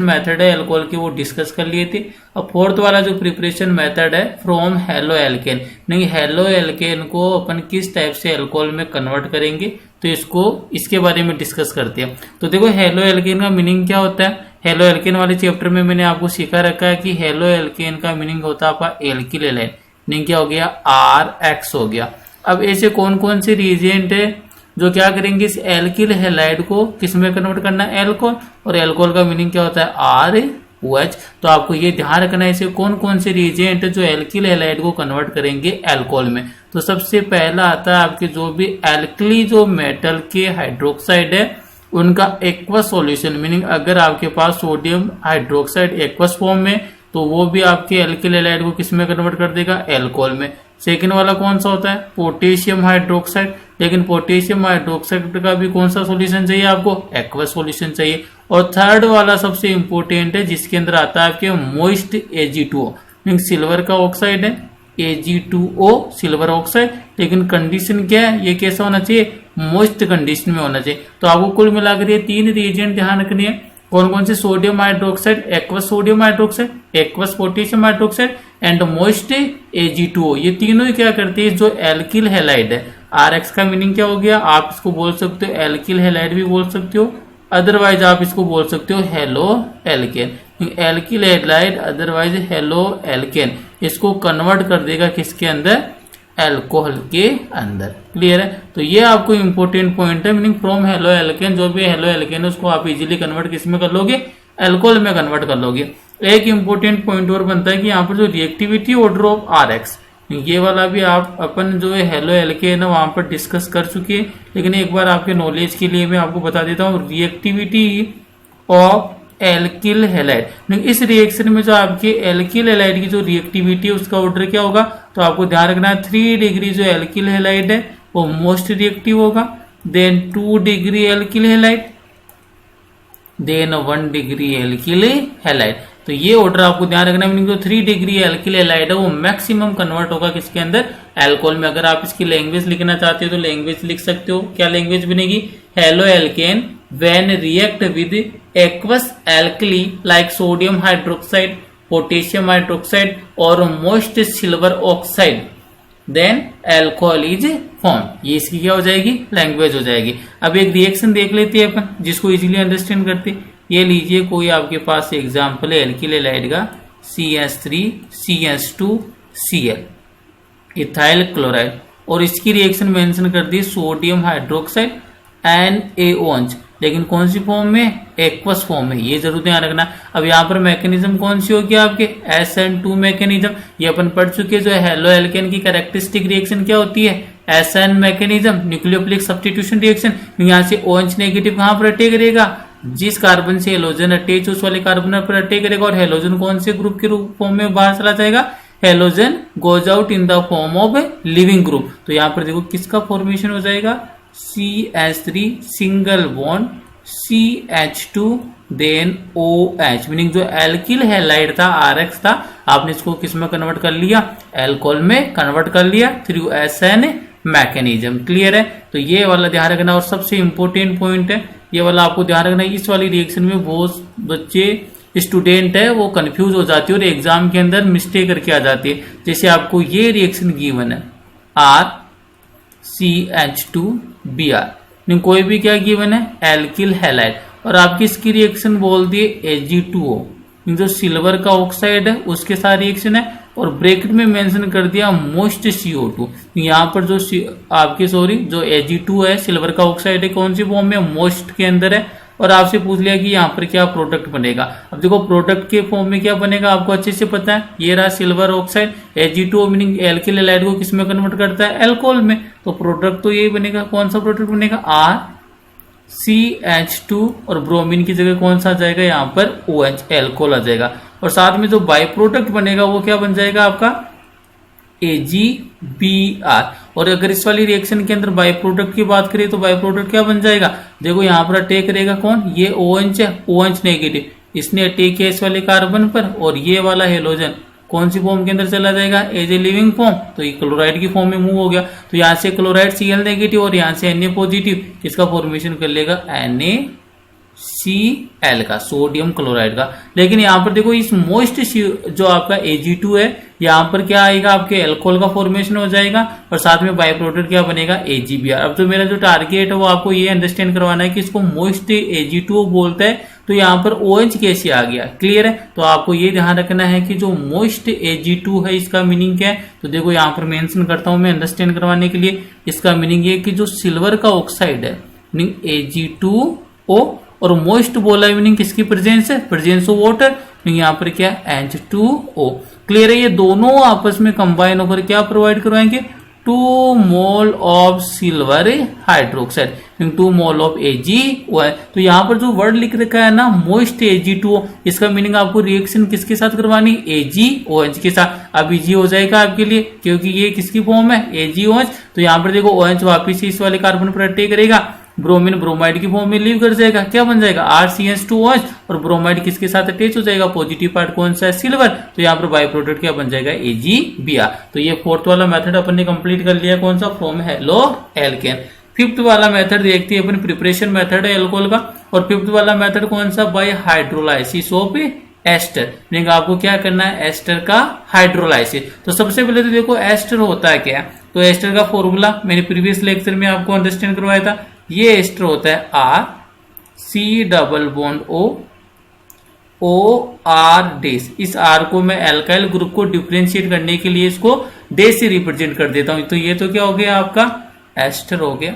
Method है alcohol की वो डिस्कस कर लिए थे। अब फोर्थ वाला जो प्रिपरेशन मेथड है फ्रॉम हेलो एल्केन, नहीं हेलो एल्केन को अपन किस टाइप से अल्कोहल में कन्वर्ट करेंगे, तो इसके बारे में डिस्कस करते हैं। तो देखो हेलो एल्केन का मीनिंग क्या होता है। हेलो एल्केन वाले चैप्टर में मैंने आपको सिखा रखा है कि हेलो एल्केन का मीनिंग होता है आपका एल्किल हैलाइड, मीनिंग क्या हो गया RX हो गया। अब ऐसे कौन कौन से रिएजेंट है जो क्या करेंगे, इस एल्किल हैलाइड को किस में कन्वर्ट करना है, एल्कोहल, और एल्कोहल का मीनिंग क्या होता है ROH। तो आपको ये ध्यान रखना है ऐसे कौन कौन से रिएजेंट जो एल्किल हैलाइड को कन्वर्ट करेंगे अल्कोहल में। तो सबसे पहला आता है आपके जो भी एल्कली जो मेटल के हाइड्रोक्साइड है उनका एक्वस सॉल्यूशन, मीनिंग अगर आपके पास सोडियम हाइड्रोक्साइड एक्वस फॉर्म में तो वो भी आपके एल्किल हैलाइड को किस में कन्वर्ट कर देगा, अल्कोहल में। सेकेंड वाला कौन सा होता है, पोटेशियम हाइड्रोक्साइड, लेकिन पोटेशियम हाइड्रोक्साइड का भी कौन सा सॉल्यूशन चाहिए आपको, एक्वस सॉल्यूशन चाहिए। और थर्ड वाला सबसे इंपॉर्टेंट है जिसके अंदर आता है आपके मोइस्ट Ag2O, मीन सिल्वर का ऑक्साइड है Ag2O सिल्वर ऑक्साइड, लेकिन कंडीशन क्या है, ये कैसा होना चाहिए, मोइस्ट कंडीशन में होना चाहिए। तो आपको कुल मिलाकर ये 3 रिएजेंट ध्यान रखनी है, कौन कौन से, sodium hydroxide, aqueous sodium hydroxide, aqueous potassium hydroxide and moist Ag2O। ये तीनों ही क्या करते हैं, जो एल्किल हैलाइड है। RX का मीनिंग क्या हो गया, आप इसको बोल सकते हो एल्किल हैलाइड भी बोल सकते हो, अदरवाइज आप इसको बोल सकते हो halo alkane. Alkyl halide otherwise halo alkane इसको कन्वर्ट कर देगा किसके अंदर, अल्कोहल के अंदर। क्लियर है। तो ये आपको इंपॉर्टेंट पॉइंट है, मीनिंग फ्रॉम हेलो एल्केन, जो भी हेलो एल्केन है उसको आप इजीली कन्वर्ट किस में कर लोगे, अल्कोहल में कन्वर्ट कर लोगे। एक इंपॉर्टेंट पॉइंट और बनता है कि यहाँ पर जो रिएक्टिविटी ऑर्डर ऑफ RX, ये वाला भी आप अपन जो है हेलो एल्केन है वहां पर डिस्कस कर चुके हैं, लेकिन एक बार आपके नॉलेज के लिए मैं आपको बता देता हूँ रिएक्टिविटी ऑफ एल्किल हैलाइड। इस रिएक्शन में जो आपके एल्किल हैलाइड की जो रिएक्टिविटी है उसका ऑर्डर क्या होगा, तो आपको ध्यान रखना है 3 डिग्री जो एल्किल हैलाइड है वो मोस्ट रिएक्टिव होगा, then 2 degree alkyl halide, then 1 degree alkyl halide. तो ये ऑर्डर आपको ध्यान रखना है, मीनिंग जो 3 डिग्री एल्किल हैलाइड है वो मैक्सिमम कन्वर्ट होगा किसके अंदर, अल्कोहल में। अगर आप इसकी लैंग्वेज लिखना चाहते हो तो लैंग्वेज लिख सकते हो, क्या लैंग्वेज बनेगी, haloalkane when react with aqueous alkali like sodium hydroxide, potassium hydroxide और moist silver oxide then alcohol is form. ये इसकी क्या हो जाएगी, लैंग्वेज हो जाएगी। अब एक रिएक्शन देख लेते हैं अपन जिसको इजीली अंडरस्टैंड करते। ये लीजिए कोई आपके पास एग्जांपल है एल्किल हैलाइड का CH3CH2Cl इथाइल क्लोराइड, और इसकी रिएक्शन मेंशन कर दी सोडियम हाइड्रोक्साइड NaOH, लेकिन कौन सी फॉर्म में, एक्वस फॉर्म में। ये जरूर ध्यान रखना। अब यहाँ पर मैकेनिज्म कौन सी होगी आपके, SN2 मैकेनिज्म। ये अपन पढ़ चुके जो हेलो एल्केन की कैरेक्टरिस्टिक रिएक्शन क्या होती है, SN mechanism, nucleophilic substitution reaction. यहाँ से OH नेगेटिव कहाँ पर अटैक करेगा, जिस कार्बन से हेलोजन अटैच उस वाले कार्बन पर अटैक करेगा, और हेलोजन कौन से ग्रुप के रूप फॉर्म में बाहर चला जाएगा, halogen goes out in the form of a living group. तो यहाँ पर देखो किसका फॉर्मेशन हो जाएगा, CH3 single bond CH2 then OH, meaning जो एल्किल हैलाइड था RX था आपने इसको किस में कन्वर्ट कर लिया, अल्कोहल में कन्वर्ट कर लिया थ्रू SN मैकेनिज्म। क्लियर है। तो ये वाला ध्यान रखना। और सबसे इंपॉर्टेंट पॉइंट है ये वाला आपको ध्यान रखना है, इस वाली रिएक्शन में बहुत बच्चे स्टूडेंट है वो कंफ्यूज हो जाती है और एग्जाम के अंदर मिस्टेक करके आ जाती है। जैसे आपको ये रिएक्शन गिवन है RCH2Br, कोई भी क्या गिवन है, एल्किल हैलाइड, और आपकी इसकी रिएक्शन बोल दिए Ag2O, जो सिल्वर का ऑक्साइड है उसके साथ रिएक्शन है, और ब्रैकेट में मेंशन कर दिया मोस्ट CO2। यहाँ पर जो आपके जो Ag2 है सिल्वर का ऑक्साइड है कौन सी फॉर्म में, मोस्ट के अंदर है, और आपसे पूछ लिया कि यहाँ पर क्या प्रोडक्ट बनेगा। अब देखो प्रोडक्ट के फॉर्म में क्या बनेगा आपको अच्छे से पता है, ये रहा silver oxide, Ag2O meaning alkyl halide को किसमें कन्वर्ट करता है, अल्कोहल में। तो प्रोडक्ट तो यही बनेगा, कौन सा प्रोडक्ट बनेगा, RCH2, और ब्रोमीन की जगह कौन सा आ जाएगा यहाँ पर OH, अल्कोहल आ जाएगा। और साथ में जो बाई प्रोडक्ट बनेगा वो क्या बन जाएगा आपका AgBr। और अगर इस वाली रिएक्शन के अंदर बाई प्रोडक्ट की बात करें तो बाई प्रोडक्ट क्या बन जाएगा, देखो यहाँ पर अटैक करेगा कौन, ये OH है, OH नेगेटिव, इसने अटैक किया इस वाले कार्बन पर, और ये वाला हेलोजन कौन सी फॉर्म के अंदर चला जाएगा, एज ए लिविंग फॉर्म, तो ये क्लोराइड की फॉर्म में मूव हो गया। तो यहाँ से क्लोराइड Cl नेगेटिव और यहाँ से Na पॉजिटिव, इसका फॉर्मेशन कर लेगा Cl का, सोडियम क्लोराइड का। लेकिन यहाँ पर देखो इस मोस्ट जो आपका Ag2 है, यहाँ पर क्या आएगा, आपके एल्कोहल का फॉर्मेशन हो जाएगा और साथ में बाई प्रोडक्ट क्या बनेगा, AgBr। अब जो मेरा जो टारगेट है वो आपको ये अंडरस्टैंड करवाना है कि इसको मोस्ट Ag2 बोलता है, तो यहाँ पर OH कैसे आ गया, क्लियर है। तो आपको ये ध्यान रखना है कि जो मोस्ट Ag2 है इसका मीनिंग क्या है। तो देखो यहाँ पर मेंशन करता हूं मैं अंडरस्टैंड करवाने के लिए। इसका मीनिंग ये कि जो सिल्वर का ऑक्साइड है मीनिंग Ag2O, और मोस्ट बोला है मीनिंग किसकी प्रेजेंस है, प्रेजेंस ऑफ वाटर, यहाँ पर क्या H2O। क्लियर है। ये दोनों आपस में कंबाइन होकर क्या प्रोवाइड करवाएंगे, 2 mole of silver hydroxide, 2 mole of Ag। तो यहाँ पर जो वर्ड लिख रखा है ना मोस्ट Ag2O, इसका मीनिंग आपको रिएक्शन किसके साथ करवानी, AgOH के साथ। अब इजी हो जाएगा आपके लिए क्योंकि ये किसकी फॉर्म है, AgOH। तो यहाँ पर देखो OH वापिस इस वाले कार्बन पर अटैक करेगा, ब्रोमीन ब्रोमाइड की फॉर्म में लीव कर जाएगा, क्या बन जाएगा RCH2OH, और ब्रोमाइड किसके साथ अटैच हो जाएगा, पॉजिटिव पार्ट कौन सा है, सिल्वर। तो यहाँ पर बाई प्रोडक्ट क्या बन जाएगा, AgBr। तो ये फोर्थ वाला मेथड अपन ने कंप्लीट कर लिया, कौन सा, फ्रॉम हेलो एल्केन। फिफ्थ वाला मेथड देखते हैं अपन, प्रिपरेशन मेथड है एल्कोहल का। और फिफ्थ वाला मेथड कौन सा, बाय हाइड्रोलाइसिस ऑफ एस्टर। यानी आपको क्या करना है, एस्टर का हाइड्रोलाइसिस। तो सबसे पहले तो देखो एस्टर होता है क्या, तो एस्टर का फॉर्मूला मैंने प्रीवियस लेक्चर में आपको अंडरस्टैंड करवाया था। ये एस्टर होता है RC⋯OR'। इस R को मैं एल्काइल ग्रुप को डिफरेंशिएट करने के लिए इसको डे से रिप्रेजेंट कर देता हूं। तो ये तो क्या हो गया आपका एस्टर हो गया।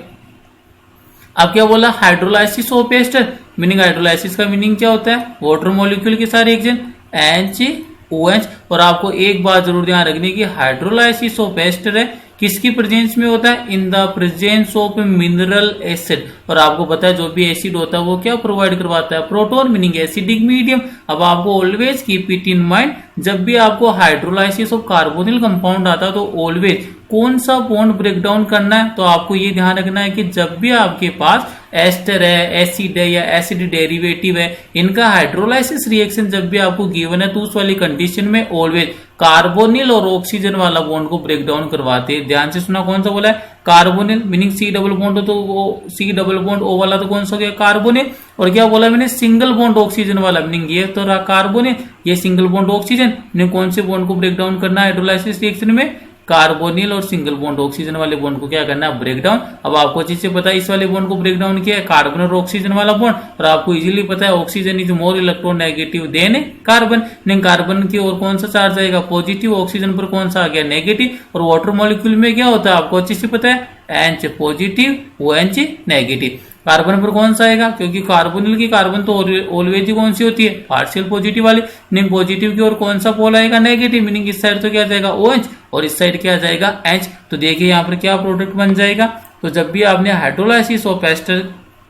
अब क्या बोला, hydrolysis of ester, meaning hydrolysis का मीनिंग क्या होता है, वाटर मॉलिक्यूल के साथ रिएक्शन HOH। और आपको एक बात जरूर ध्यान रखनी की, हाइड्रोलाइसिस ऑफ एस्टर है किसकी प्रेजेंस में होता है, इन the presence of mineral acid. और आपको पता है जो भी एसिड होता है वो क्या प्रोवाइड करवाता है, प्रोटॉन, मीनिंग एसिडिक मीडियम। अब आपको always keep it in mind, जब भी आपको हाइड्रोलाइसिस ऑफ कार्बोनिल कंपाउंड आता है तो ऑलवेज कौन सा बॉन्ड ब्रेक डाउन करना है। तो आपको ये ध्यान रखना है कि जब भी आपके पास एस्टर है, एसिड है या एसिड डेरिवेटिव है, इनका हाइड्रोलाइसिस रिएक्शन जब भी आपको गिवन है तो उस वाली कंडीशन में ऑलवेज कार्बोनिल और ऑक्सीजन वाला बॉन्ड को ब्रेक डाउन करवाते हैं। ध्यान से सुना, कौन सा बोला है, carbonyl, meaning C double bond हो तो वो C⋯O वाला तो कौन सा हो गया, कार्बोनिल। और क्या बोला मैंने, सिंगल बॉन्ड ऑक्सीजन वाला, मीनिंग ये तो रहा कार्बोनिल, ये सिंगल बॉन्ड ऑक्सीजन। मीनिंग कौन से बॉन्ड को ब्रेक डाउन करना है हाइड्रोलाइसिस रिएक्शन में, कार्बोनिल और सिंगल बॉन्ड ऑक्सीजन वाले बॉन्ड को क्या करना है, ब्रेक डाउन। अब आपको अच्छे से पता है इस वाले बॉन्ड को ब्रेक डाउन किया है कार्बन और ऑक्सीजन वाला बॉन्ड, और आपको इजीली पता है oxygen is more electronegative than carbon. नहीं, कार्बन की ओर कौन सा चार्ज आएगा, पॉजिटिव, ऑक्सीजन पर कौन सा आ गया, नेगेटिव। और वाटर मॉलिक्यूल में क्या होता है आपको अच्छे से पता है, H positive, OH negative. Carbon पर कौन सा आएगा, क्योंकि कार्बोनिल की कार्बन तो ऑलवेज कौन सी होती है, पार्शियल पॉजिटिव वाली। मीनिंग पॉजिटिव की ओर कौन सा पोल आएगा, नेगेटिव, मीनिंग इस साइड तो क्या जाएगा OH और इस साइड क्या जाएगा H। तो देखिए यहाँ पर क्या प्रोडक्ट बन जाएगा। तो जब भी आपने हाइड्रोलाइसिस ऑफ एस्टर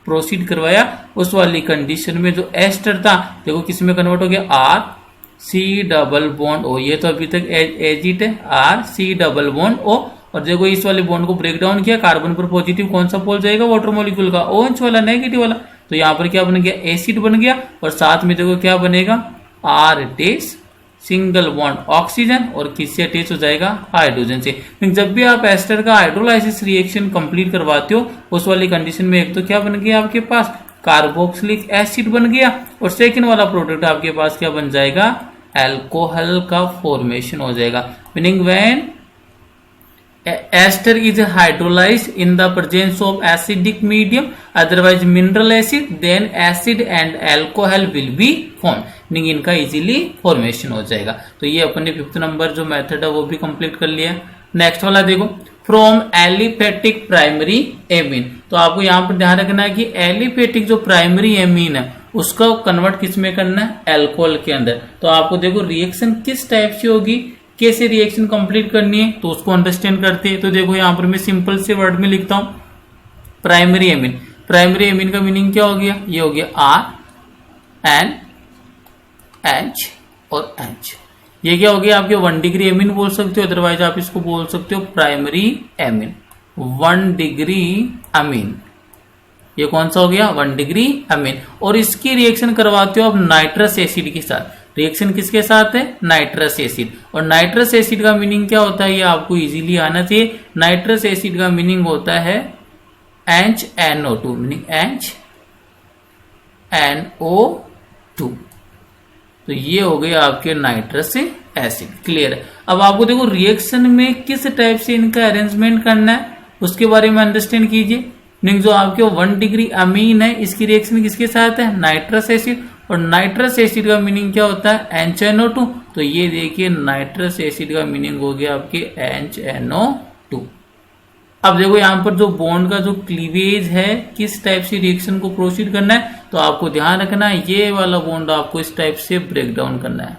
प्रोसीड करवाया उस वाली कंडीशन में जो एस्टर था देखो किस में कन्वर्ट हो गया, RC⋯O। ये तो अभी तक एजिट है, RC⋯O। और देखो इस वाले बॉन्ड को ब्रेक डाउन किया, कार्बन पर पॉजिटिव कौन सा पोल जाएगा, वाटर मॉलिक्यूल का, OH वाला, नेगेटिव वाला। तो यहाँ पर क्या बन गया, एसिड बन गया। और साथ में देखो क्या बनेगा, R सिंगल बॉन्ड ऑक्सीजन, और किससे अटैच हो जाएगा, हाइड्रोजन से। जब भी आप एस्टर का हाइड्रोलाइसिस रिएक्शन कंप्लीट करवाते हो उस वाली कंडीशन में एक तो क्या बन गया आपके पास, कार्बोक्सिलिक एसिड बन गया, और सेकेंड वाला प्रोडक्ट आपके पास क्या बन जाएगा, एल्कोहल का फॉर्मेशन हो जाएगा। Meaning when ester is hydrolysed in the presence of acidic medium otherwise mineral acid, then acid and alcohol will be form. Meaning इनका इजीली फॉर्मेशन हो जाएगा। तो ये अपने फिफ्थ नंबर जो मेथड है वो भी कंप्लीट कर लिया। नेक्स्ट वाला देखो, फ्रॉम एलिफेटिक प्राइमरी एमीन। तो आपको यहाँ पर ध्यान रखना है कि एलिफेटिक जो प्राइमरी एमीन है उसका कन्वर्ट किस में करना है, एल्कोहल के अंदर। तो आपको देखो रिएक्शन किस टाइप से होगी, कैसे रिएक्शन कंप्लीट करनी है, तो उसको अंडरस्टैंड करते हैं। तो देखो यहाँ पर मैं सिंपल से वर्ड में लिखता हूं, प्राइमरी एमीन। प्राइमरी एमीन का मीनिंग क्या हो गया, ये हो गया RNH और H। ये क्या हो गया आपके 1 डिग्री एमीन बोल सकते हो, अदरवाइज आप इसको बोल सकते हो प्राइमरी एमीन, 1 डिग्री अमीन। ये कौन सा हो गया, 1 डिग्री अमीन। और इसकी रिएक्शन करवाते हो आप नाइट्रस एसिड के साथ। रिएक्शन किसके साथ है, नाइट्रस एसिड। और नाइट्रस एसिड का मीनिंग क्या होता है ये आपको इजीली आना चाहिए। नाइट्रस एसिड का मीनिंग होता है NaNO2, मीनिंग NO2। तो ये हो गए आपके नाइट्रस एसिड। क्लियर है। अब आपको देखो रिएक्शन में किस टाइप से इनका अरेंजमेंट करना है उसके बारे में अंडरस्टैंड कीजिए। जो आपके 1 डिग्री अमीन है इसकी रिएक्शन किसके साथ है, नाइट्रस एसिड। और नाइट्रस एसिड का मीनिंग क्या होता है, HNO2। तो ये देखिए नाइट्रस एसिड का मीनिंग हो गया आपके HNO2। अब देखो यहाँ पर जो बॉन्ड का जो क्लीवेज है किस टाइप से रिएक्शन को प्रोसीड करना है, तो आपको ध्यान रखना है ये वाला बॉन्ड आपको इस टाइप से ब्रेक डाउन करना है।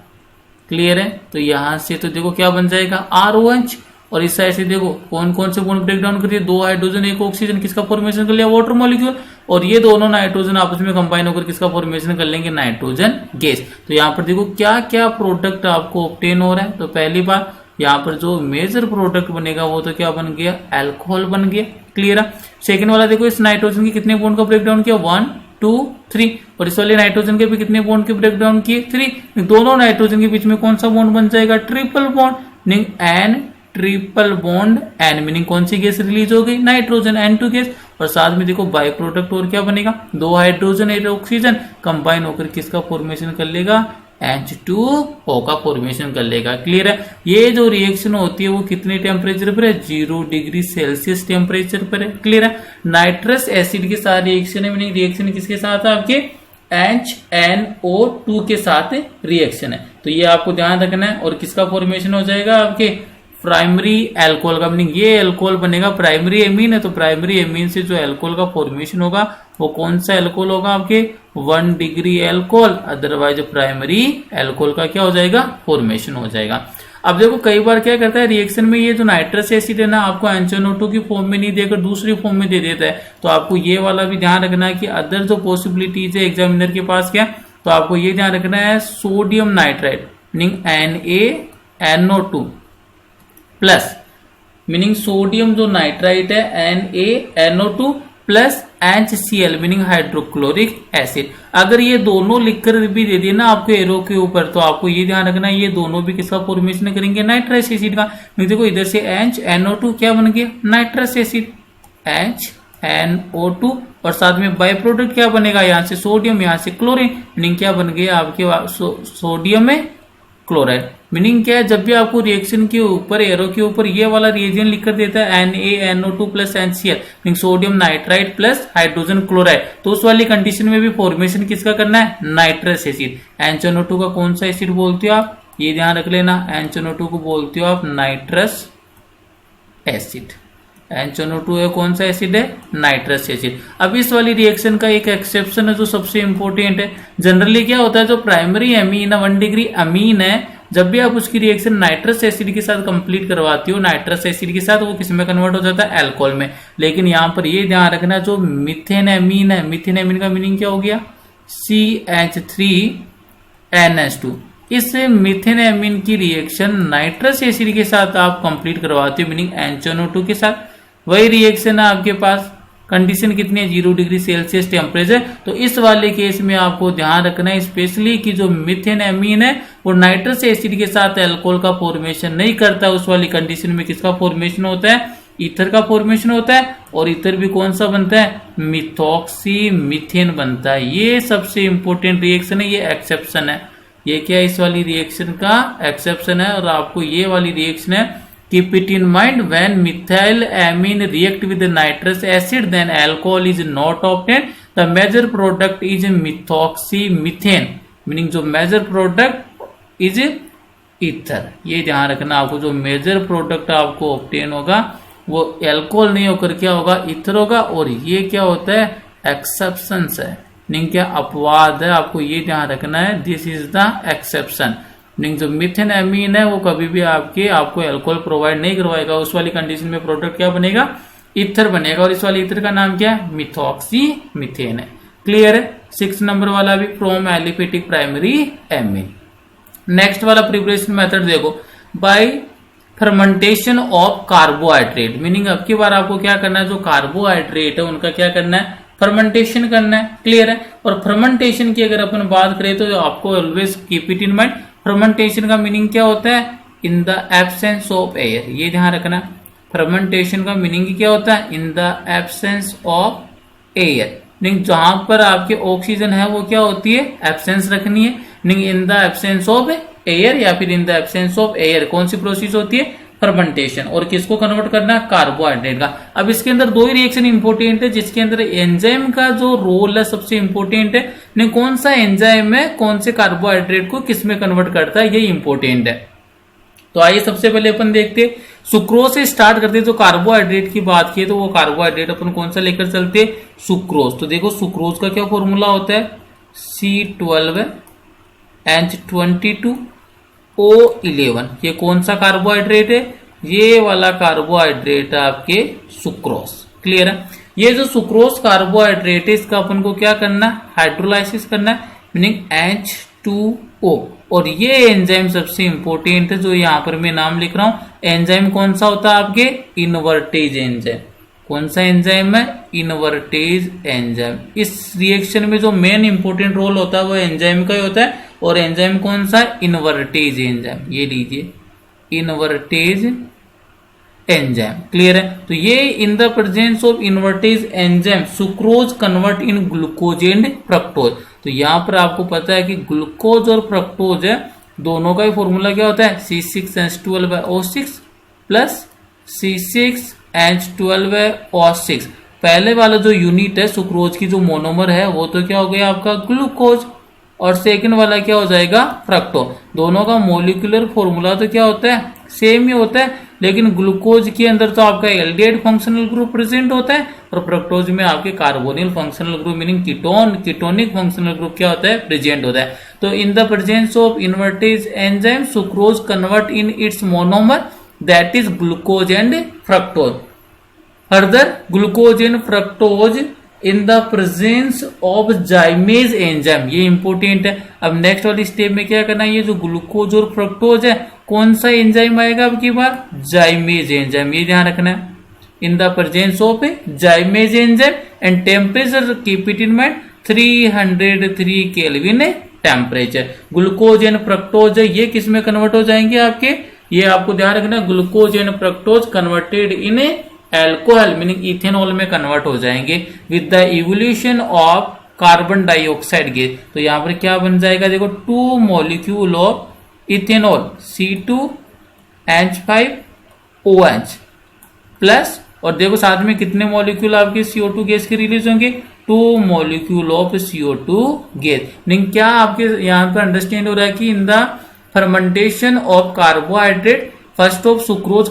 क्लियर है। तो यहां से तो देखो क्या बन जाएगा ROH, और इस साइड से देखो कौन कौन से बॉन्ड ब्रेक डाउन करिए, 2 हाइड्रोजन 1 ऑक्सीजन, किसका फॉर्मेशन कर लिया, वाटर मॉलिक्यूल। और ये दोनों नाइट्रोजन आपस में कंबाइन होकर किसका फॉर्मेशन कर लेंगे, नाइट्रोजन गैस। तो यहाँ पर देखो क्या क्या प्रोडक्ट आपको ऑब्टेन हो रहा है। तो पहली बार यहाँ पर जो मेजर प्रोडक्ट बनेगा वो तो क्या बन गया, अल्कोहल बन गया। क्लियर है। सेकंड वाला देखो इस नाइट्रोजन के कितने बॉन्ड का ब्रेक डाउन किया, 1 2 3, और इस वाले नाइट्रोजन के भी कितने बॉन्ड के ब्रेक डाउन किए, 3। दोनों नाइट्रोजन के बीच में कौन सा बॉन्ड बन जाएगा, triple bond. N triple bond N meaning कौन सी गैस रिलीज हो गई, नाइट्रोजन, N2 गैस। और साथ में देखो बाई प्रोडक्ट और क्या बनेगा, 2 हाइड्रोजन 1 ऑक्सीजन कंबाइन होकर किसका फॉर्मेशन कर लेगा, H2O का फॉर्मेशन कर लेगा। क्लियर है। ये जो रिएक्शन होती है वो कितने टेम्परेचर पर है, 0 डिग्री सेल्सियस टेम्परेचर पर है। क्लियर है। नाइट्रस एसिड के साथ रिएक्शन है, मीनिंग रिएक्शन किसके साथ है आपके, HNO2 के साथ रिएक्शन है। तो ये आपको ध्यान रखना है। और किसका फॉर्मेशन हो जाएगा आपके, प्राइमरी अल्कोहल का। मीनिंग ये अल्कोहल बनेगा, प्राइमरी एमीन है तो प्राइमरी एमीन से जो अल्कोहल का फॉर्मेशन होगा वो कौन सा अल्कोहल होगा आपके, 1 degree alcohol. Otherwise primary alcohol का क्या हो जाएगा, फॉर्मेशन हो जाएगा। अब देखो कई बार क्या करता है रिएक्शन में ये जो नाइट्रस एसिड है ना आपको HNO2 की फॉर्म में नहीं देकर दूसरी फॉर्म में दे देता है। तो आपको ये वाला भी ध्यान रखना है कि अदर जो पॉसिबिलिटीज है एग्जामिनर के पास क्या, तो आपको ये ध्यान रखना है sodium nitrite meaning NaNO2 plus, meaning sodium जो नाइट्राइट है NaNO2 plus HCl meaning hydrochloric acid. अगर ये दोनों लिखकर भी दे दिए ना आपको एरो के ऊपर, तो आपको ये ध्यान रखना है ये दोनों भी किसका फॉर्मेशन करेंगे, नाइट्रस एसिड का। देखो इधर से HNO2 क्या बन गया, नाइट्रस एसिड HNO2, और साथ में बाय प्रोडक्ट क्या बनेगा, यहाँ से सोडियम यहाँ से क्लोरीन, मीनिंग क्या बन गया आपके सोडियम में क्लोराइड। मीनिंग क्या है, जब भी आपको रिएक्शन के ऊपर एरो के ऊपर ये वाला रिएजेंट लिखकर देता है NaNO2 plus HCl meaning sodium nitrite plus hydrogen chloride, तो उस वाली कंडीशन में भी फॉर्मेशन किसका करना है, नाइट्रस एसिड। HNO2 का कौन सा एसिड बोलते हो आप, ये ध्यान रख लेना, HNO2 को बोलते हो आप नाइट्रस एसिड। HNO2 है कौन सा एसिड है, नाइट्रस एसिड। अब इस वाली रिएक्शन का एक एक्सेप्शन है जो सबसे इंपॉर्टेंट है। जनरली क्या होता है, जो प्राइमरी एमीन है 1 डिग्री अमीन है, जब भी आप उसकी रिएक्शन नाइट्रस एसिड के साथ कंप्लीट करवाती हो नाइट्रस एसिड के साथ, वो किस में कन्वर्ट हो जाता है, अल्कोहल में। लेकिन यहाँ पर ये ध्यान रखना जो मिथेन एमीन है, मिथेन एमीन का मीनिंग क्या हो गया, CH3NH2। इस मिथेन एमीन की रिएक्शन नाइट्रस एसिड के साथ आप कंप्लीट करवाते हो मीनिंग HNO2 के साथ। वही रिएक्शन है आपके पास, कंडीशन कितनी है, 0 डिग्री सेल्सियस टेम्परेचर। तो इस वाले केस में आपको ध्यान रखना है स्पेशली कि जो मिथेन एमीन है वो नाइट्रस एसिड के साथ अल्कोहल का फॉर्मेशन नहीं करता। उस वाली कंडीशन में किसका फॉर्मेशन होता है, ईथर का फॉर्मेशन होता है। और ईथर भी कौन सा बनता है, मिथॉक्सी मीथेन बनता है। ये सबसे इंपॉर्टेंट रिएक्शन है, ये एक्सेप्शन है। ये क्या इस वाली रिएक्शन का एक्सेप्शन है। और आपको ये वाली रिएक्शन है, keep it in mind when methyl amine react with the nitrous acid then alcohol is not obtained, the major product is methoxymethane meaning जो major product is ether। ये ध्यान रखना आपको, जो मेजर प्रोडक्ट आपको ऑब्टेन होगा वो अल्कोहल नहीं होकर क्या होगा, ईथर होगा। और ये क्या होता है, एक्सेप्शन है, मीनिंग क्या अपवाद है, आपको ये ध्यान रखना है, this is the exception. Meaning जो मिथेन एमीन है वो कभी भी आपको अल्कोहल प्रोवाइड नहीं करवाएगा। उस वाली कंडीशन में प्रोडक्ट क्या बनेगा, ईथर बनेगा। और इस वाले ईथर का नाम क्या है, मिथॉक्सी मीथेन है। क्लियर है। 6 नंबर वाला भी from aliphatic primary amine. Next वाला प्रिपरेशन मेथड देखो, bye fermentation of carbohydrate. Meaning अब की बार आपको क्या करना है, जो कार्बोहाइड्रेट है उनका क्या करना है, फर्मेंटेशन करना है। क्लियर है। और फर्मेंटेशन की अगर अपन बात करें तो आपको always keep it in mind, fermentation का मीनिंग क्या होता है, in the absence of air. ये ध्यान रखना, फर्मेंटेशन का मीनिंग क्या होता है, in the absence of air. Meaning जहां पर आपके ऑक्सीजन है वो क्या होती है, एब्सेंस रखनी है, meaning in the absence of air या फिर in the absence of air कौन सी प्रोसेस होती है, फर्मेंटेशन। और किसको कन्वर्ट करना है, कार्बोहाइड्रेट का। अब इसके अंदर दो ही रिएक्शन इंपॉर्टेंट है, जिसके अंदर एंजाइम का जो रोल है सबसे इंपॉर्टेंट है, नहीं कौन सा एंजाइम है कौन से कार्बोहाइड्रेट को किस में कन्वर्ट करता है, ये इंपॉर्टेंट है। तो आइए सबसे पहले अपन देखते हैं, सुक्रोज से स्टार्ट करते हैं। तो कार्बोहाइड्रेट की बात की तो वो कार्बोहाइड्रेट अपन कौन सा लेकर चलते हैं, सुक्रोज। तो देखो सुक्रोज का क्या फॉर्मूला होता है, C12H22O11। ये कौन सा कार्बोहाइड्रेट है, ये वाला कार्बोहाइड्रेट है आपके सुक्रोज। क्लियर है। ये जो सुक्रोज कार्बोहाइड्रेट है इसका अपन को क्या करना है, हाइड्रोलाइसिस करना है, मीनिंग H2O। और ये एंजाइम सबसे इंपॉर्टेंट है जो यहाँ पर मैं नाम लिख रहा हूं। एंजाइम कौन सा होता है आपके, इनवर्टेज एंजाइम। कौन सा एंजाइम है, इनवर्टेज एंजाइम। इस रिएक्शन में जो मेन इंपॉर्टेंट रोल होता है वो एंजाइम का ही होता है। और एंजाइम कौन सा है, इनवर्टेज एंजाइम। ये लीजिए इनवर्टेज एंजाइम। क्लियर है। तो ये इन the presence of invertase enzyme sucrose convert in glucose and fructose. तो यहां पर आपको पता है कि ग्लूकोज और फ्रक्टोज है दोनों का ही फॉर्मूला क्या होता है, C6H12O6 प्लस C6H12O6। पहले वाला जो यूनिट है सुक्रोज की जो मोनोमर है वो तो क्या हो गया आपका ग्लूकोज, और सेकंड वाला क्या हो जाएगा, फ्रक्टोज। दोनों का मोलिकुलर फॉर्मूला तो क्या होता है, सेम ही होता है, लेकिन ग्लूकोज के अंदर तो आपका एल्डिहाइड फंक्शनल ग्रुप प्रेजेंट होता है और फ्रक्टोज में आपके carbonyl functional group meaning ketonic functional group क्या होता है, प्रेजेंट होता है। तो इन the presence of invertase enzyme sucrose convert in its monomer that is glucose and fructose. Further glucose and fructose in the presence of जाइमेज enzyme, ये important है। अब next वाली स्टेप में क्या करना है, ये जो ग्लूकोज और फ्रक्टोज है कौन सा एंजाइम आएगा अब की बार, जाइमेज एंजाइम। ये ध्यान रखना है, इन the presence of जाइमेज enzyme and temperature keep it in mind 303 kelvin temperature. Glucose and fructose है ये किस में कन्वर्ट हो जाएंगे आपके, ये आपको ध्यान रखना, glucose and fructose converted in alcohol meaning ethanol में कन्वर्ट हो जाएंगे with the evolution of carbon dioxide gas. तो यहां पर क्या बन जाएगा, देखो 2 molecule of ethanol C2H5OH plus, और देखो साथ में कितने मॉलिक्यूल आपके CO2 गैस के रिलीज होंगे, 2 molecule of CO2 gas. Meaning क्या आपके यहां पर अंडरस्टैंड हो रहा है कि in the fermentation of carbohydrate first of sucrose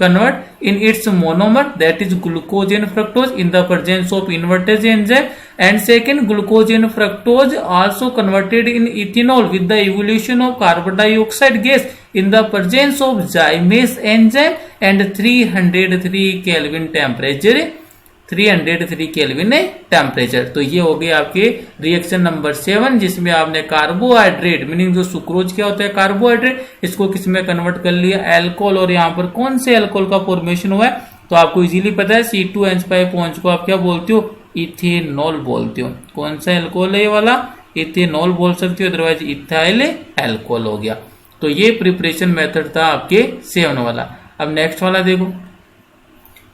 convert in its monomer that is glucose and fructose in the presence of invertase enzyme, and second glucose and fructose also converted in ethanol with the evolution of carbon dioxide gas in the presence of zymase enzyme and 303 Kelvin temperature, 303 kelvin temperature. तो ये हो गए आपके reaction number 7 जिसमें आपने carbohydrate meaning जो sucrose क्या होता है कार्बोहाइड्रेट, इसको किस में कन्वर्ट कर लिया, एल्कोहल। और यहाँ पर कौन से एल्कोहल का फॉर्मेशन हुआ है तो आपको इजीली पता है C2H5OH को आप क्या बोलते हो, इथेनॉल बोलते हो। कौन सा एल्कोहल है ये वाला, इथेनॉल बोल सकते हो, अदरवाइज इथाइल एल्कोहल हो गया। तो ये प्रिपरेशन मेथड था आपके 7 वाला। अब नेक्स्ट वाला देखो,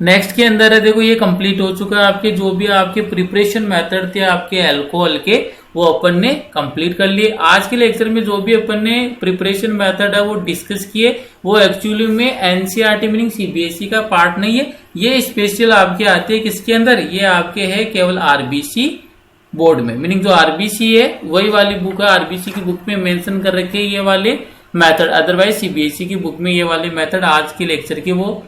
नेक्स्ट के अंदर है देखो ये कंप्लीट हो चुका है आपके जो भी आपके प्रिपरेशन मेथड थे आपके अल्कोहल के वो अपन ने कंप्लीट कर लिए। आज के लेक्चर में जो भी अपन ने प्रिपरेशन मेथड है वो डिस्कस किए वो एक्चुअली में एनसीईआरटी मीनिंग सीबीएसई का पार्ट नहीं है, ये स्पेशल आपके आते हैं किसके अंदर, ये आपके है केवल आरबीसी बोर्ड में। मीनिंग जो आरबीसी है वही वाली बुक है, आरबीसी की बुक में मेंशन कर रखे ये वाले मेथड, अदरवाइज सीबीएसई की बुक में ये वाले मेथड आज के लेक्चर के वो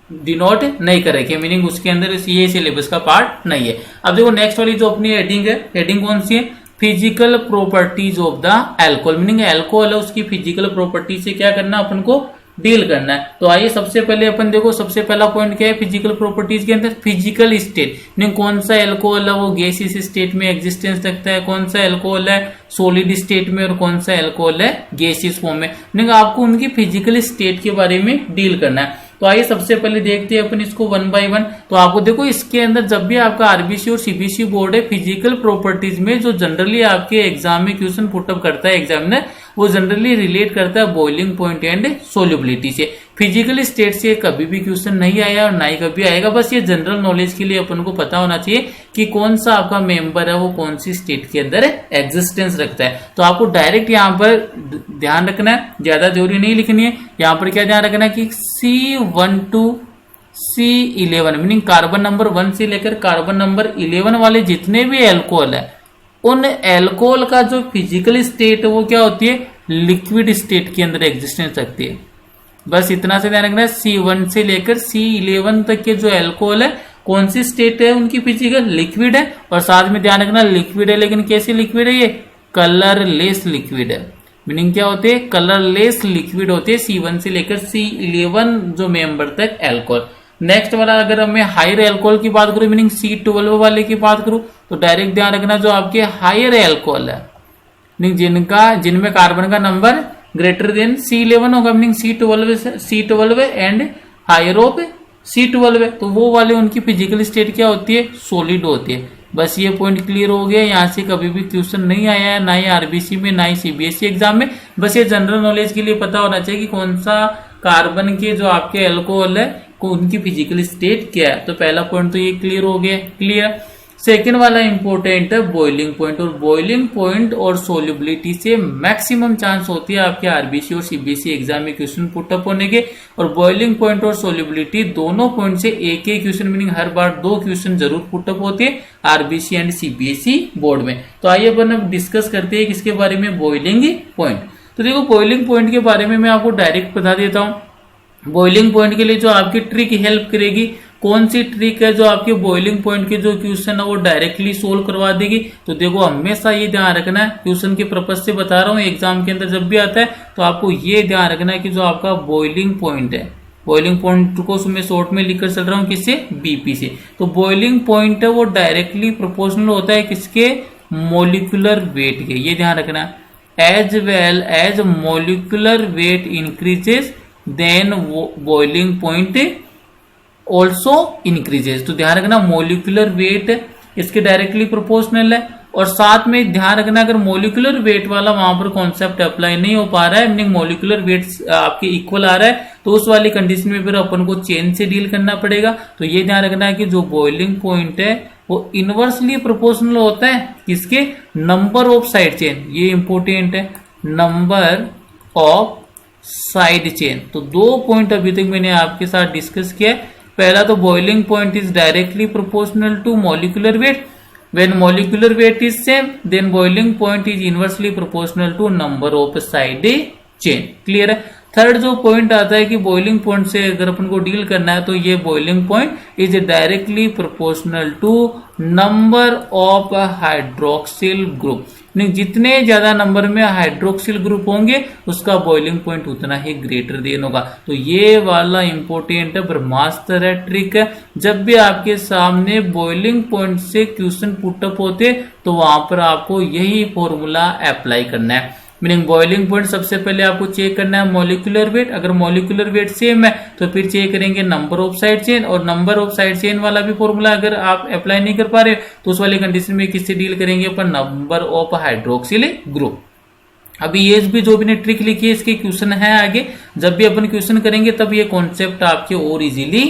डिनोट नहीं कर रखे, मीनिंग उसके अंदर ये सिलेबस का पार्ट नहीं है। अब देखो नेक्स्ट वाली जो अपनी हेडिंग है, हेडिंग कौन सी है, physical properties of the alcohol. Meaning alcohol है उसकी फिजिकल प्रॉपर्टी से क्या करना अपन को डील करना है। तो आइए सबसे पहले अपन देखो, सबसे पहला पॉइंट क्या है फिजिकल प्रॉपर्टीज के अंदर, फिजिकल स्टेट। मीनिंग कौन सा अल्कोहल है वो गैसियस स्टेट में एग्जिस्टेंस रखता है, कौन सा अल्कोहल है सॉलिड स्टेट में और कौन सा अल्कोहल है गैसियस फॉर्म में। मीनिंग आपको उनकी फिजिकल स्टेट के बारे में डील करना है। तो आइए सबसे पहले देखते हैं अपन इसको 1 बाय 1। तो आपको देखो इसके अंदर जब भी आपका आरबीसी और सीबीएसई बोर्ड है फिजिकल प्रॉपर्टीज में जो जनरली आपके एग्जाम में क्वेश्चन पुटअप करता है एग्जामिनर, वो जनरली रिलेट करता है बॉइलिंग पॉइंट एंड सोल्युबिलिटी से। फिजिकल स्टेट से कभी भी क्वेश्चन नहीं आया और ना ही कभी आएगा। बस ये जनरल नॉलेज के लिए अपन को पता होना चाहिए कि कौन सा आपका मेंबर है वो कौन सी स्टेट के अंदर एग्जिस्टेंस रखता है। तो आपको डायरेक्ट यहाँ पर ध्यान रखना है, ज्यादा जरूरी नहीं लिखनी है। यहाँ पर क्या ध्यान रखना है कि C1 to C11 meaning carbon number 1 से लेकर कार्बन नंबर 11 वाले जितने भी एल्कोहल है उन एल्कोहल का जो फिजिकल स्टेट है वो क्या होती है, लिक्विड स्टेट के अंदर एग्जिस्टेंस रखती है। बस इतना से ध्यान रखना है, C1 से लेकर C11 तक के जो एल्कोहल है कौन सी स्टेट है उनकी फिजिकल, लिक्विड है। और साथ में ध्यान रखना लिक्विड है, लेकिन कैसे लिक्विड है, ये कलरलेस लिक्विड है। मीनिंग क्या होते हैं, कलरलेस लिक्विड होते हैं C1 से लेकर C11 जो मेंबर तक एल्कोहल। नेक्स्ट वाला अगर मैं हायर एल्कोहल की बात करूं मीनिंग C12 वाले की बात करूं तो डायरेक्ट ध्यान रखना जो आपके हायर एल्कोहल है मीनिंग जिनमें कार्बन का नंबर ग्रेटर देन C11 होगा meaning C12 and higher of C12 है, तो वो वाले उनकी फिजिकल स्टेट क्या होती है, सॉलिड होती है। बस ये पॉइंट क्लियर हो गया। यहाँ से कभी भी क्वेश्चन नहीं आया है, ना ही आरबीसी में ना ही सीबीएसई एग्जाम में। बस ये जनरल नॉलेज के लिए पता होना चाहिए कि कौन सा कार्बन के जो आपके एल्कोहल है उनकी फिजिकल स्टेट क्या है। तो पहला पॉइंट तो ये क्लियर हो गया। क्लियर। सेकेंड वाला इंपॉर्टेंट है बॉइलिंग पॉइंट, और बॉइलिंग पॉइंट और सोल्युबिलिटी से मैक्सिमम चांस होती है आपके आरबीसी और सीबीएसई एग्जाम में क्वेश्चन पुटअप होने के। और बॉइलिंग पॉइंट और सोल्युबिलिटी दोनों पॉइंट से एक एक क्वेश्चन मीनिंग हर बार 2 क्वेश्चन जरूर पुटअप होते हैं आरबीसी एंड सीबीएसई बोर्ड में। तो आइए अपन अब डिस्कस करते हैं किसके बारे में, बॉइलिंग पॉइंट। तो देखो बॉइलिंग पॉइंट के बारे में मैं आपको डायरेक्ट बता देता हूँ। बॉइलिंग पॉइंट के लिए जो आपकी ट्रिक हेल्प करेगी, कौन सी ट्रिक है जो आपके बॉइलिंग पॉइंट के जो क्वेश्चन है वो डायरेक्टली सोल्व करवा देगी। तो देखो हमेशा ये ध्यान रखना है, क्वेश्चन के पर्पज से बता रहा हूँ, एग्जाम के अंदर जब भी आता है तो आपको ये ध्यान रखना है कि जो आपका बॉइलिंग पॉइंट है, बॉइलिंग पॉइंट को मैं शॉर्ट में लिखकर चल रहा हूँ किससे, बीपी से। तो बॉइलिंग पॉइंट है वो डायरेक्टली प्रोपोर्शनल होता है किसके, मॉलिक्यूलर वेट के। ये ध्यान रखना है। As well as molecular weight increases then boiling point also increases. तो ध्यान रखना मॉलिक्यूलर वेट इसके डायरेक्टली प्रोपोर्शनल है। और साथ में ध्यान रखना अगर मॉलिक्यूलर वेट वाला वहां पर कॉन्सेप्ट अप्लाई नहीं हो पा रहा है मीनिंग मॉलिक्यूलर वेट आपके इक्वल आ रहा है तो उस वाली कंडीशन में फिर अपन को चेन से डील करना पड़ेगा। तो ये ध्यान रखना है कि जो बॉइलिंग पॉइंट है वो इनवर्सली प्रोपोर्शनल होता है किसके, नंबर ऑफ साइड चेन। ये इंपॉर्टेंट है, नंबर ऑफ साइड चेन। तो 2 पॉइंट अभी तक मैंने आपके साथ डिस्कस किया है। पहला तो boiling point is directly proportional to molecular weight, when molecular weight is same then boiling point is inversely proportional to number of side chain. Clear है। थर्ड जो पॉइंट आता है कि बॉइलिंग पॉइंट से अगर अपन को डील करना है तो ये boiling point is directly proportional to number of hydroxyl group. जितने ज्यादा नंबर में हाइड्रोक्सिल ग्रुप होंगे उसका बॉइलिंग पॉइंट उतना ही ग्रेटर देन होगा। तो ये वाला इंपॉर्टेंट है, ब्रह्मास्त्र है, ट्रिक है। जब भी आपके सामने बॉइलिंग पॉइंट से क्वेश्चन पुटअप होते तो वहां पर आपको यही फॉर्मूला अप्लाई करना है। मीनिंग बॉइलिंग पॉइंट सबसे पहले आपको चेक करना है मॉलिक्यूलर वेट, अगर मॉलिक्यूलर वेट सेम है तो फिर चेक करेंगे नंबर ऑफ साइड चेन, और नंबर ऑफ साइड चेन वाला भी फॉर्मूला अगर आप अप्लाई नहीं कर पा रहे तो उस वाली कंडीशन में किससे डील करेंगे अपन, नंबर ऑफ हाइड्रोक्सिल ग्रुप। अभी ये भी जो भी ने ट्रिक लिखी है इसके क्वेश्चन है आगे, जब भी अपन क्वेश्चन करेंगे तब ये कॉन्सेप्ट आपके और इजीली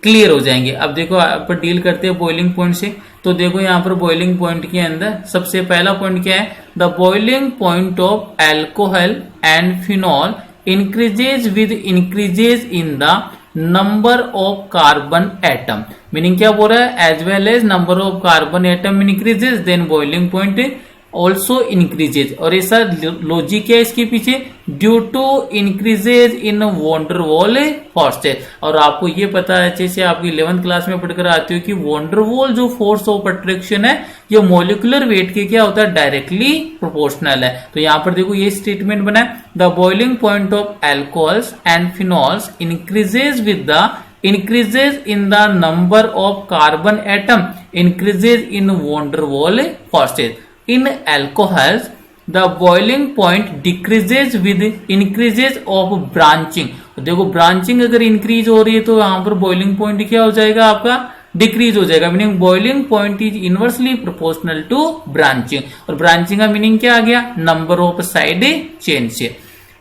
क्लियर हो जाएंगे। अब देखो आप डील करते हैं बॉइलिंग पॉइंट से। तो देखो यहाँ पर बॉइलिंग पॉइंट के अंदर सबसे पहला पॉइंट क्या है, the boiling point of alcohol and phenol increases with increases in the number of carbon atom. Meaning क्या बोल रहा है, as well as number of carbon atom increases then boiling point also increases. और ऐसा logic क्या है इसके पीछे, due to increases in van der Waals forces. और आपको ये पता है जैसे आपकी 11th क्लास में पढ़कर आते हो कि वॉन्डरवॉल जो फोर्स ऑफ अट्रैक्शन है ये मॉलिक्यूलर वेट के क्या होता है, डायरेक्टली प्रोपोर्शनल है। तो यहाँ पर देखो ये स्टेटमेंट बना है, the boiling point of alcohols and phenols increases with the increases in the number of carbon atom increases in van der Waals forces. In alcohols the boiling point decreases with increases of branching. देखो branching अगर increase हो रही है तो यहाँ पर boiling point क्या हो जाएगा आपका, डिक्रीज हो जाएगा। Meaning boiling point is inversely proportional to branching. और ब्रांचिंग का मीनिंग क्या आ गया, नंबर ऑफ साइड चेन से।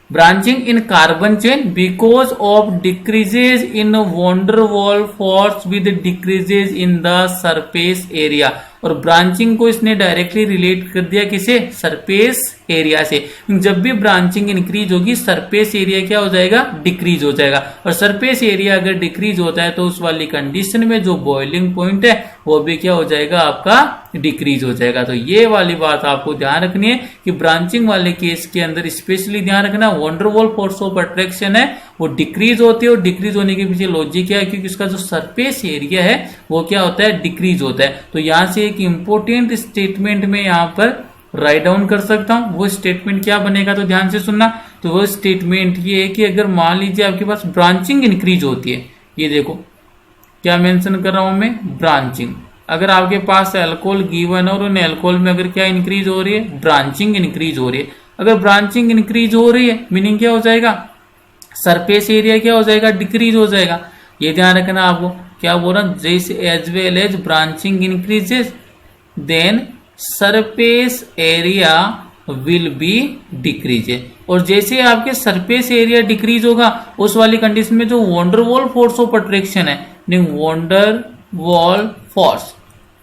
Branching in carbon chain because of decreases in van der Waals force with decreases in the surface area. और branching को इसने directly relate कर दिया किसे, सरफेस एरिया से। जब भी ब्रांचिंग इंक्रीज होगी सरफेस एरिया क्या हो जाएगा, डिक्रीज हो जाएगा। और सरफेस एरिया अगर डिक्रीज होता है तो उस वाली कंडीशन में जो बॉइलिंग पॉइंट है वो भी क्या हो जाएगा, आपका डिक्रीज हो जाएगा। तो ये वाली बात आपको ध्यान रखनी है कि ब्रांचिंग वाले केस के अंदर स्पेशली ध्यान रखना, von der Waals force of attraction है वो डिक्रीज होती है। और डिक्रीज होने के पीछे लॉजिक क्या है, क्योंकि उसका जो सरफेस एरिया है वो क्या होता है, डिक्रीज होता है। तो यहां से एक इंपॉर्टेंट स्टेटमेंट में यहां पर राइट डाउन कर सकता हूं। वो स्टेटमेंट क्या बनेगा, तो ध्यान से सुनना। तो वो स्टेटमेंट ये है कि अगर मान लीजिए आपके पास ब्रांचिंग इंक्रीज होती है, ये देखो क्या मेंशन कर रहा हूं मैं, ब्रांचिंग। अगर आपके पास अल्कोहल गिवन है और उन अल्कोहल में अगर क्या इंक्रीज हो रही है, ब्रांचिंग इंक्रीज हो रही है। अगर ब्रांचिंग इंक्रीज हो रही है मीनिंग क्या हो जाएगा, सरफेस एरिया क्या हो जाएगा, डिक्रीज हो जाएगा। ये ध्यान रखना आपको। क्या बोल रहा हूं, जैसे as well as branching increases then surface area will be decrease. और जैसे आपके सरफेस एरिया डिक्रीज होगा उस वाली कंडीशन में जो van der Waals force of attraction है, वॉन डर वाल फोर्स,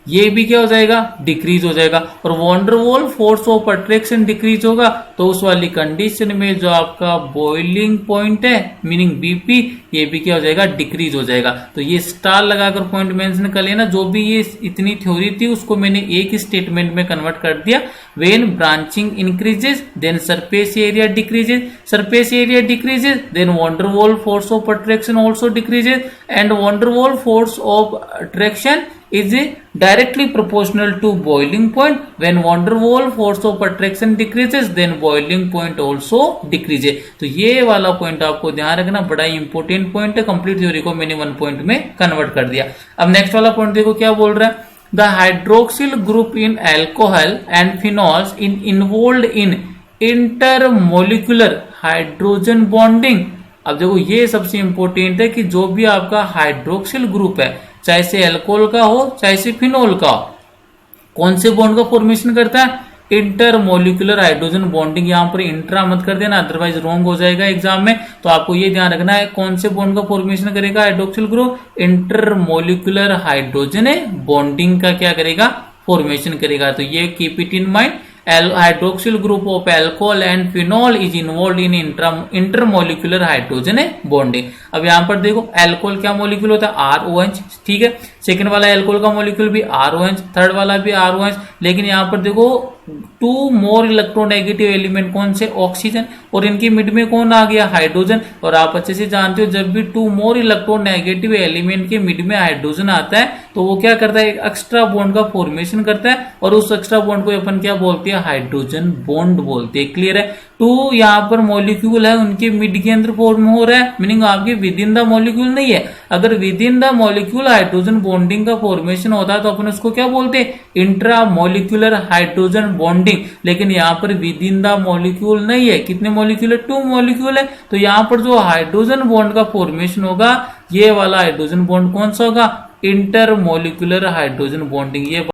ये भी क्या हो जाएगा, डिक्रीज हो जाएगा। और von der Waals force of attraction decrease होगा तो उस वाली कंडीशन में जो आपका बॉइलिंग पॉइंट है मीनिंग बीपी, ये भी क्या हो जाएगा, डिक्रीज हो जाएगा। तो ये स्टार लगाकर पॉइंट मेंशन कर लेना। जो भी ये इतनी थ्योरी थी उसको मैंने एक स्टेटमेंट में कन्वर्ट कर दिया। When branching increases then surface area decreases, surface area decreases then van der Waals force of attraction also decreases and van der Waals force of attraction is directly proportional to boiling point. When van der Waal force of attraction decreases then boiling point also decreases। तो ये वाला point आपको ध्यान रखना, बड़ा important point है। Complete theory को मैंने वन पॉइंट में कन्वर्ट कर दिया। अब नेक्स्ट वाला पॉइंट देखो क्या बोल रहा है, the hydroxyl group in alcohol and phenols in involve in intermolecular hydrogen bonding. अब देखो ये सबसे इंपॉर्टेंट है कि जो भी आपका हाइड्रोक्सिल ग्रुप है, चाहे से अल्कोहल का हो चाहे से फिनोल का हो, कौन से बॉन्ड का फॉर्मेशन करता है, इंटरमोलिकुलर हाइड्रोजन बॉन्डिंग। यहां पर इंट्रा मत कर देना अदरवाइज रॉन्ग हो जाएगा एग्जाम में। तो आपको ये ध्यान रखना है कौन से बॉन्ड का फॉर्मेशन करेगा hydroxyl group, intermolecular hydrogen bonding का क्या करेगा, फॉर्मेशन करेगा। तो ये keep it in mind, hydroxyl group of alcohol and phenol is involve in intermolecular hydrogen bonding. अब यहां पर देखो अल्कोहल क्या मॉलिक्यूल होता है, ROH, ठीक है। सेकंड वाला अल्कोहल का मॉलिक्यूल भी ROH, थर्ड वाला भी ROH। लेकिन यहां पर देखो 2 मोर इलेक्ट्रोनेगेटिव एलिमेंट कौन से, ऑक्सीजन, और इनके मिड में कौन आ गया, हाइड्रोजन। और आप अच्छे से जानते हो जब भी 2 मोर इलेक्ट्रोनेगेटिव एलिमेंट के मिड में हाइड्रोजन आता है तो वो क्या करता है, एक एक्स्ट्रा बॉन्ड का फॉर्मेशन करता है। और उस एक्स्ट्रा बॉन्ड को अपन क्या बोलते हैं, हाइड्रोजन बॉन्ड बोलते हैं। क्लियर है। 2 यहाँ पर मॉलिक्यूल है उनके मिड के अंदर फॉर्म हो रहा है, मीनिंग आपके विद इन द मॉलिक्यूल नहीं है। अगर with in the molecule hydrogen bonding का फॉर्मेशन होता है तो अपन उसको क्या बोलते हैं, इंट्रा मॉलिक्यूलर हाइड्रोजन बॉन्डिंग। लेकिन यहाँ पर विद इन द मॉलिक्यूल नहीं है, कितने मॉलिक्यूल है, 2 मॉलिक्यूल है। तो यहाँ पर जो हाइड्रोजन बॉन्ड का फॉर्मेशन होगा ये वाला हाइड्रोजन बॉन्ड कौन सा होगा, इंटर मॉलिक्यूलर हाइड्रोजन बॉन्डिंग। ये